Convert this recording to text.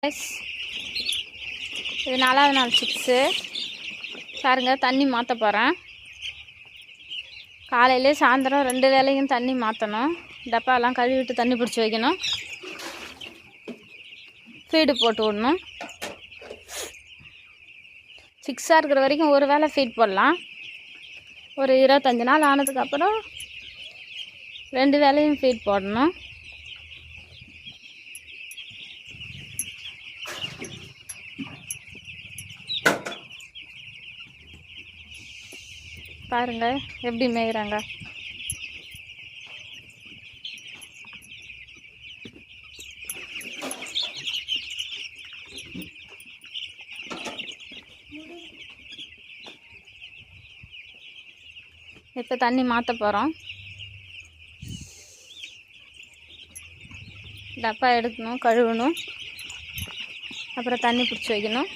S, இது 4வது நாள் சிக்ஸு பாருங்க. தண்ணி மாற்ற போகிறேன். காலையிலே சாயந்தரம் 2 வேளையும் தண்ணி மாற்றணும். டப்பாலாம் கழுவிட்டு தண்ணி பிடிச்சி வைக்கணும். ஃபீடு போட்டு விடணும். சிக்ஸாக இருக்கிற வரைக்கும் ஒரு வேளை ஃபீட் போடலாம். ஒரு 25 நாள் ஆனதுக்கப்புறம் 2 வேளையும் ஃபீட் போடணும். பாருங்கள் எப்படி மேய்கிறாங்க. இப்போ தண்ணி மாற்ற போகிறோம். டப்பா எடுக்கணும், கழுவணும், அப்புறம் தண்ணி பிடிச்சி வைக்கணும்.